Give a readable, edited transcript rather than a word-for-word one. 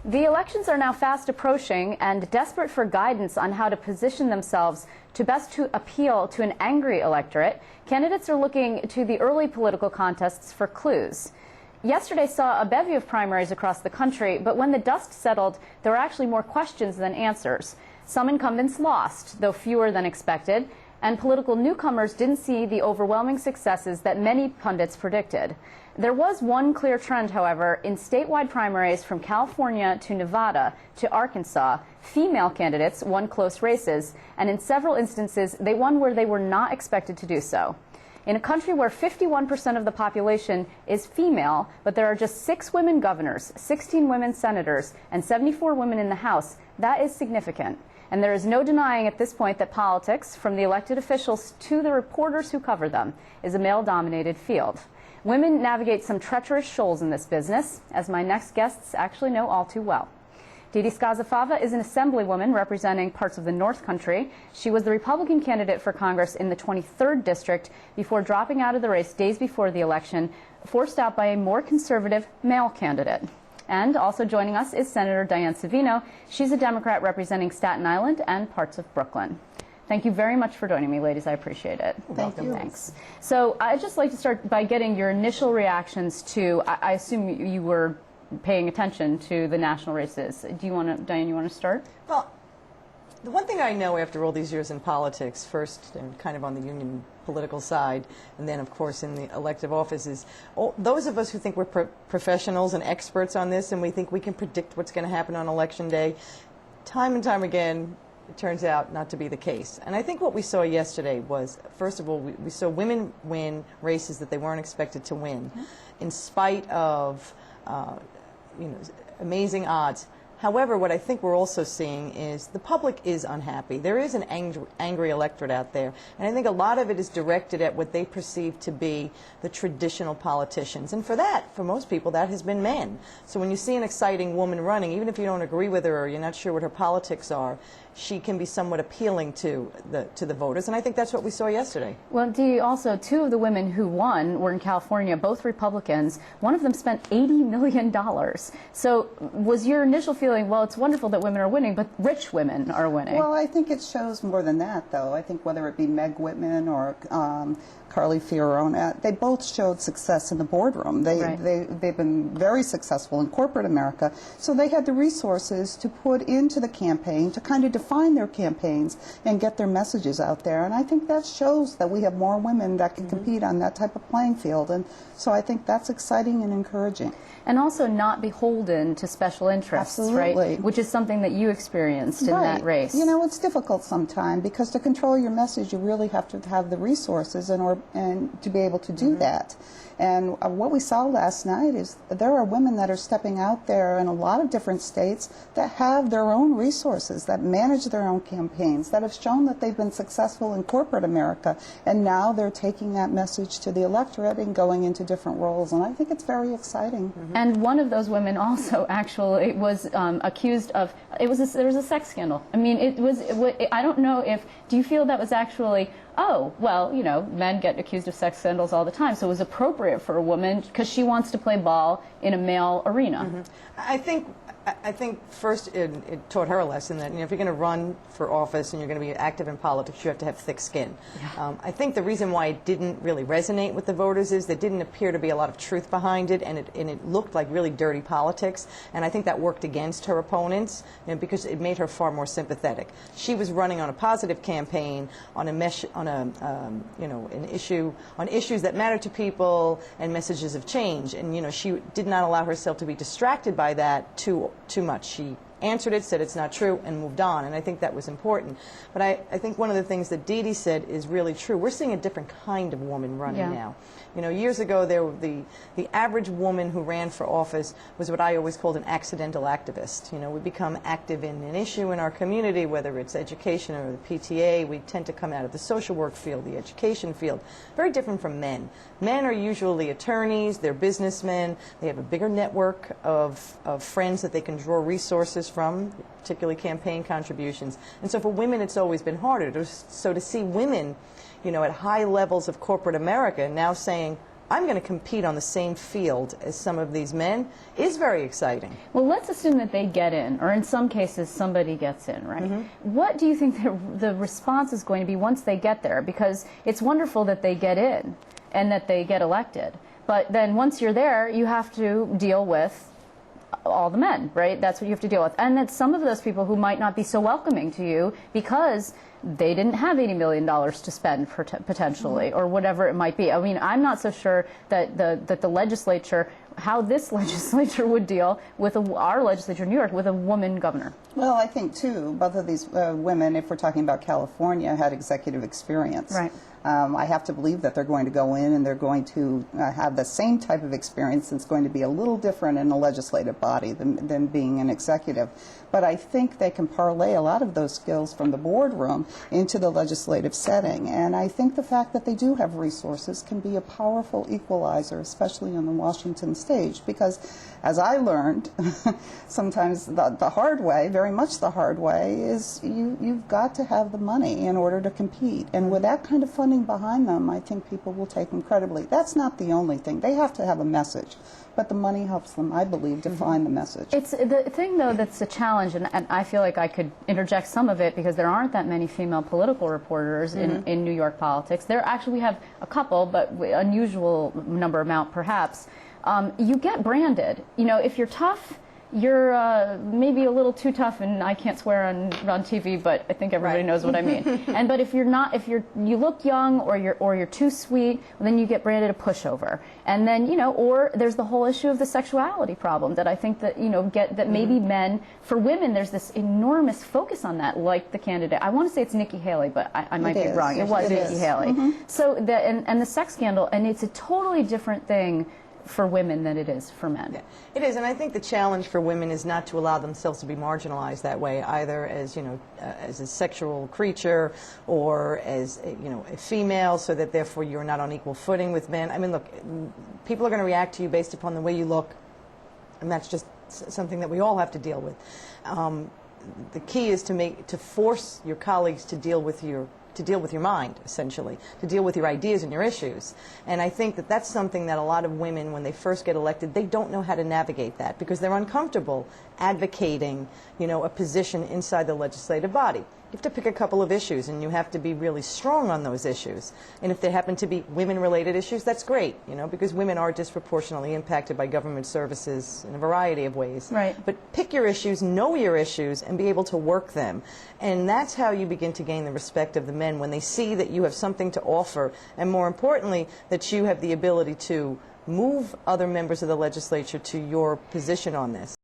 The elections are now fast approaching, and desperate for guidance on how to position themselves to best appeal to an angry electorate, candidates are looking to the early political contests for clues. Yesterday saw a bevy of primaries across the country, but when the dust settled, there were actually more questions than answers. Some incumbents lost, though fewer than expected, and political newcomers didn't see the overwhelming successes that many pundits predicted. There was one clear trend, however. In statewide primaries from California to Nevada to Arkansas, female candidates won close races, and in several instances, they won where they were not expected to do so. In a country where 51% of the population is female, but there are just 6 women governors, 16 women senators, and 74 women in the House, that is significant. And there is no denying at this point that politics, from the elected officials to the reporters who cover them, is a male-dominated field. Women navigate some treacherous shoals in this business, as my next guests actually know all too well. Dede Scaza-Fava is an assemblywoman representing parts of the North Country. She was the Republican candidate for Congress in the 23rd District before dropping out of the race days before the election, forced out by a more conservative male candidate. And also joining us is Senator Diane Savino. She's a Democrat representing Staten Island and parts of Brooklyn. Thank you very much for joining me, ladies. I appreciate it. Thank you. Thanks. So I'd just like to start by getting your initial reactions to, I assume you were paying attention to the national races. Do you want to, Diane, you want to start? Well, the one thing I know after all these years in politics, first and kind of on the union political side, and then of course in the elective office, is those of us who think we're professionals and experts on this and we think we can predict what's going to happen on election day, time and time again, it turns out not to be the case. And I think what we saw yesterday was, first of all, we saw women win races that they weren't expected to win, in spite of amazing odds. However, what I think we're also seeing is the public is unhappy. There is an angry electorate out there, and I think a lot of it is directed at what they perceive to be the traditional politicians. And for that, for most people, that has been men. So when you see an exciting woman running, even if you don't agree with her or you're not sure what her politics are, she can be somewhat appealing to the voters, and I think that's what we saw yesterday. Well, Dee, also, 2 of the women who won were in California, both Republicans. One of them spent $80 million. So was your initial feeling, well, it's wonderful that women are winning, but rich women are winning? Well, I think it shows more than that, though. I think whether it be Meg Whitman or Carly Fiorina, they both showed success in the boardroom. They've been very successful in corporate America, so they had the resources to put into the campaign to kind of define their campaigns and get their messages out there. And I think that shows that we have more women that can compete on that type of playing field. And so I think that's exciting and encouraging. And also not beholden to special interests, Absolutely. Right? Which is something that you experienced in that race. You know, it's difficult sometimes because to control your message, you really have to have the resources and to be able to do that. And what we saw last night is there are women that are stepping out there in a lot of different states that have their own resources, that manage their own campaigns, that have shown that they've been successful in corporate America, and now they're taking that message to the electorate and going into different roles. And I think it's very exciting. And one of those women also actually was accused of, there was a sex scandal. I mean, I don't know if, do you feel that was actually, oh, well, you know, men get accused of sex scandals all the time, so it was appropriate for a woman because she wants to play ball in a male arena. I think first it taught her a lesson that, you know, if you're going to run for office and you're going to be active in politics, you have to have thick skin. Yeah. I think the reason why it didn't really resonate with the voters is there didn't appear to be a lot of truth behind it, and it looked like really dirty politics. And I think that worked against her opponents, you know, because it made her far more sympathetic. She was running on a positive campaign on issues that matter to people and messages of change. And you know, she did not allow herself to be distracted by that too much. She answered it, said it's not true, and moved on, and I think that was important. But I think one of the things that Dede said is really true. We're seeing a different kind of woman running now. You know, years ago, the average woman who ran for office was what I always called an accidental activist. You know, we become active in an issue in our community, whether it's education or the PTA. We tend to come out of the social work field, the education field. Very different from men. Men are usually attorneys, they're businessmen, they have a bigger network of friends that they can draw resources from, particularly campaign contributions. And so for women, it's always been harder. So to see women, you know, at high levels of corporate America now saying, I'm going to compete on the same field as some of these men is very exciting. Well, let's assume that they get in, or in some cases somebody gets in, right? What do you think the response is going to be once they get there? Because it's wonderful that they get in and that they get elected. But then once you're there, you have to deal with all the men, right? That's what you have to deal with. And that some of those people who might not be so welcoming to you because they didn't have $80 million to spend potentially, or whatever it might be. I mean, I'm not so sure that the legislature, how this legislature would deal with our legislature in New York with a woman governor. Well, I think, too, both of these women, if we're talking about California, had executive experience. Right. I have to believe that they're going to go in and they're going to have the same type of experience that's going to be a little different in a legislative body than being an executive. But I think they can parlay a lot of those skills from the boardroom into the legislative setting. And I think the fact that they do have resources can be a powerful equalizer, especially on the Washington stage. Because, as I learned, sometimes the hard way, very much the hard way, is you've got to have the money in order to compete. And with that kind of funding behind them, I think people will take incredibly. That's not the only thing. They have to have a message. But the money helps them, I believe, define the message. It's the thing, though, that's a challenge, and I feel like I could interject some of it because there aren't that many female political reporters in New York politics. There actually, we have a couple, but unusual amount perhaps. You get branded. You know, if you're tough, you're maybe a little too tough, and I can't swear on TV, but I think everybody knows what I mean. But if you're not, you look young, or you're too sweet, then you get branded a pushover. And then, you know, or there's the whole issue of the sexuality problem that I think that, you know, that maybe men, for women, there's this enormous focus on that, like the candidate. I want to say it's Nikki Haley, but I might be wrong. It was Nikki Haley. So and the sex scandal, and it's a totally different thing for women than it is for men. Yeah, it is, and I think the challenge for women is not to allow themselves to be marginalized that way, either as, you know, as a sexual creature or as, you know, a female, so that therefore you're not on equal footing with men. I mean, look, people are going to react to you based upon the way you look, and that's just something that we all have to deal with. The key is to force your colleagues to deal with your mind, essentially, to deal with your ideas and your issues. And I think that that's something that a lot of women, when they first get elected, they don't know how to navigate that because they're uncomfortable advocating, you know, a position inside the legislative body. You have to pick a couple of issues, and you have to be really strong on those issues. And if they happen to be women-related issues, that's great, you know, because women are disproportionately impacted by government services in a variety of ways. Right. But pick your issues, know your issues, and be able to work them. And that's how you begin to gain the respect of the men, when they see that you have something to offer, and more importantly, that you have the ability to move other members of the legislature to your position on this.